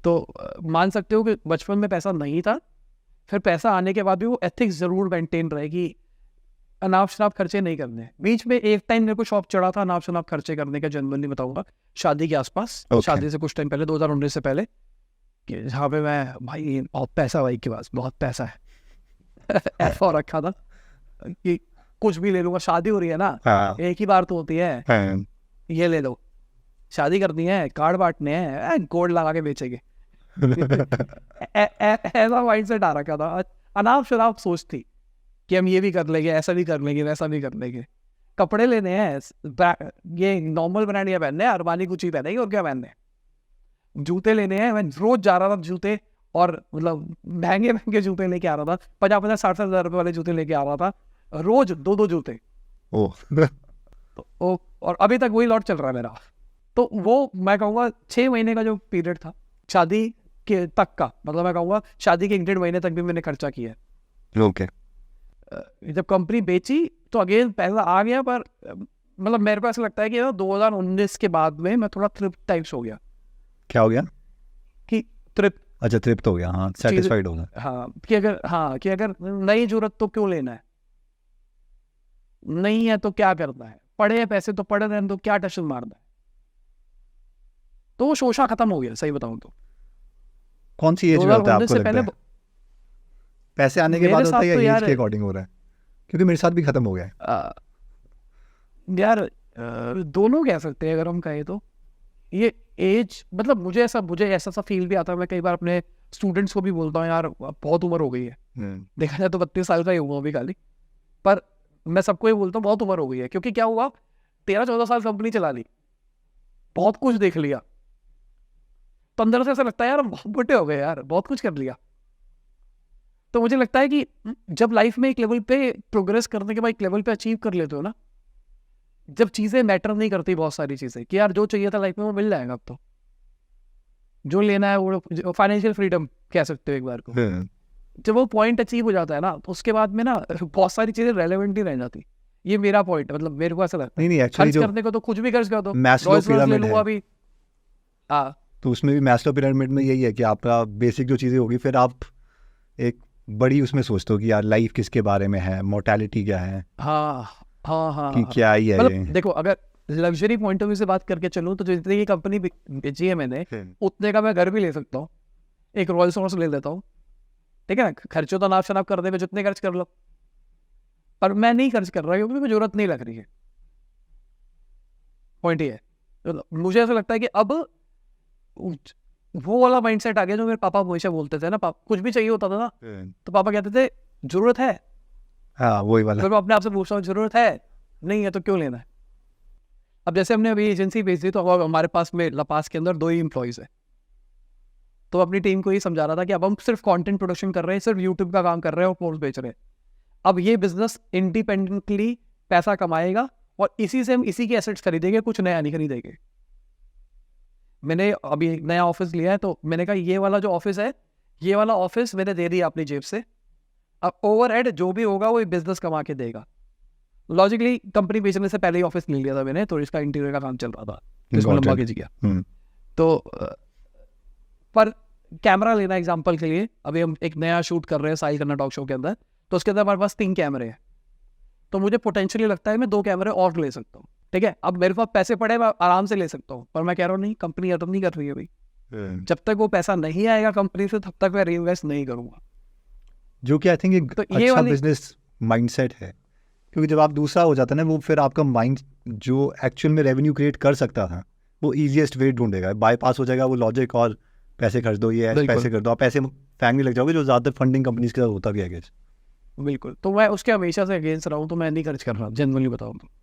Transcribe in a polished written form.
तो मान सकते हो कि बचपन में पैसा नहीं था, फिर पैसा आने के बाद भी वो एथिक्स जरूर मेंटेन रहेगी, अनाप शनाप खर्चे नहीं करने। बीच में एक टाइम मेरे को शौक चढ़ा था अनाप शनाप खर्चे करने का, जनरली बताऊंगा, शादी के आसपास। शादी से कुछ टाइम पहले, 2019 से पहले, कि जहाँ पे मैं, भाई बहुत पैसा, भाई के पास बहुत पैसा है ऐसा रखा था कि कुछ भी ले लूंगा, शादी हो रही है ना, एक ही बार तो होती है, ये ले लो, शादी करनी है, कार्ड बांटने हैं, गोल्ड लगा के बेचेंगे ऐसा माइंड सेट आ रखा था। अनाप शनाप सोच थी कि हम ये भी कर लेंगे, ऐसा भी कर लेंगे, वैसा भी कर लेंगे। कपड़े लेने हैं, ये नॉर्मल ब्रांड ये पहनने हैं, अरमानी कुछ पहनेंगे और क्या पहनने हैं। जूते लेने हैं, मैं रोज जा रहा था जूते, और मतलब महंगे महंगे जूते लेके आ रहा था, 50-50, 60-60 हज़ार रुपए वाले जूते लेके आ रहा था, रोज 2-2 जूते। तो और अभी तक वही लॉट चल रहा है मेरा। तो वो मैं कहूँगा 6 महीने का जो पीरियड था शादी के तक का, मतलब मैं कहूँगा शादी के 1-1.5 महीने तक भी मैंने खर्चा किया है। ओके। जब कंपनी बेची तो अगेन पैसा आ गया, पर मतलब मेरे को ऐसा लगता है कि 2019 के बाद में मैं थोड़ा थ्रिफ्ट टाइप्स हो गया। क्या हो गया? कि थ्रिफ्ट, अच्छा थ्रिफ्ट हो गया, हाँ, सेटिस्फाइड हो गया। हाँ कि अगर नई जरूरत तो क्यों लेना है, नहीं है तो क्या करना है, पड़े हैं पैसे तो पड़े रहने, तो क्या टशन मारना है। तो वो शोशा खत्म हो गया, सही बताऊं तो। कौन सी एज में होता है आपको लगता है? पैसे आने के बाद होता है या एज के अकॉर्डिंग हो रहा है? क्योंकि मेरे साथ भी खत्म हो गया है यार। दोनों कह सकते हैं अगर हम कहें तो। ये एज, मतलब मुझे ऐसा सा फील भी आता है, मैं कई बार अपने स्टूडेंट्स को भी बोलता हूँ, यार बहुत उम्र हो गई है, देखा जाए तो 32 साल का ही हुआ अभी खाली, पर मैं सबको ये बोलता हूँ बहुत उम्र हो गई है। क्योंकि क्या हुआ, 13-14 साल कंपनी चला ली, बहुत कुछ देख लिया, 15 से ऐसा लगता है यार हम बहुत बड़े हो गए यार, बहुत कुछ कर लिया। तो मुझे लगता है कि जब लाइफ में एक लेवल पे प्रोग्रेस करने के बाद एक लेवल पे अचीव कर लेते हो ना, जब चीजें मैटर नहीं करती, बहुत सारी चीजें, कि यार जो चाहिए था लाइफ में वो मिल जाएगा, अब तो जो लेना है वो फाइनेंशियल फ्रीडम कह सकते हो एक बार को। जब वो पॉइंट अचीव हो जाता है ना, तो उसके बाद में ना बहुत सारी चीजें रेलेवेंट नहीं रह जाती। ये मेरा पॉइंट है, मतलब मेरे को ऐसा लगता है। नहीं, खर्च करने को तो कुछ भी खर्च कर दो, मैस्लो पिरामिड है अभी। हाँ, तो उसमें भी मैस्लो पिरामिड में यही है कि आपका बेसिक जो चीज़ें होगी, फिर आप एक बड़ी उसमें सोचते हो कि यार लाइफ किसके बारे में है, मोर्टेलिटी क्या है, कि क्या ही है ये। देखो, अगर लग्जरी पॉइंट ऑफ व्यू से बात करके चलूँ तो जितनी की कंपनी बेची है मैंने, उतने का मैं घर भी ले सकता हूँ, एक रॉयल्स रॉयस ले लेता हूँ, ठीक है ना। खर्चों तो नाप शनाप करने में जितने खर्च कर लो, पर मैं नहीं खर्च कर रहा क्योंकि मुझे जरूरत नहीं लग रही है। पॉइंट ये है, मुझे ऐसा लगता है कि अब वो वाला माइंडसेट आ गया जो मेरे पापा हमेशा बोलते थे ना, कुछ भी चाहिए होता था ना तो पापा कहते थे जरूरत है। हाँ, वही वाला। फिर मैं अपने आप से पूछता हूँ जरूरत है, नहीं है तो क्यों लेना है। अब जैसे हमने अभी एजेंसी भेज दी, तो अब हमारे पास में लपास के अंदर 2 ही एम्प्लॉइज है। तो अपनी टीम को ही समझा रहा था कि अब हम सिर्फ कंटेंट प्रोडक्शन कर रहे हैं, सिर्फ यूट्यूब का काम कर रहे हैं और कोर्स बेच रहे हैं। अब ये बिजनेस इंडिपेंडेंटली पैसा कमाएगा और इसी से हम इसी के एसेट्स खरीदेंगे, कुछ नया नहीं खरीदेंगे। मैंने अभी एक नया ऑफिस लिया है, तो मैंने कहा ये वाला जो ऑफिस है, ये वाला ऑफिस मैंने दे दिया अपनी जेब से, अब ओवरहेड जो भी होगा वो बिजनेस कमा के देगा। लॉजिकली कंपनी बेचने से पहले ही ऑफिस ले लिया था मैंने, तो इसका इंटीरियर का काम चल रहा था, जिसमें लंबा खींच गया। तो पर कैमरा लेना एग्जांपल के लिए, अभी हम एक नया शूट कर रहे हैं साहिल खन्ना टॉक शो के अंदर, तो उसके अंदर हमारे पास 3 कैमरे हैं, तो मुझे पोटेंशियली लगता है मैं 2 कैमरे और ले सकता हूँ, ठीक है। अब मेरे पास पैसे पड़े, मैं आराम से ले सकता हूँ, पर मैं कह रहा हूँ नहीं, कंपनी खत्म नहीं कर रही है भाई, जब तक वो पैसा नहीं आएगा कंपनी से, तब तक मैं रीइन्वेस्ट नहीं करूंगा। जो कि आई थिंक एक अच्छा बिजनेस माइंडसेट है, क्योंकि जब आप दूसरा हो जाता है ना, वो फिर आपका माइंड जो एक्चुअल में रेवेन्यू क्रिएट कर सकता था, वो ईजिएस्ट वे ढूंढेगा, बाईपास हो जाएगा वो लॉजिक, और पैसे खर्च दो, ये पैसे कर दो, आप पैसे फेंकने लग जाओगे, जो ज़्यादातर फंडिंग कंपनीज के साथ होता भी है। बिल्कुल, तो मैं उसके हमेशा से अगेंस्ट रहा हूँ, तो मैं नहीं खर्च कर रहा, जनरली बताऊँ तो।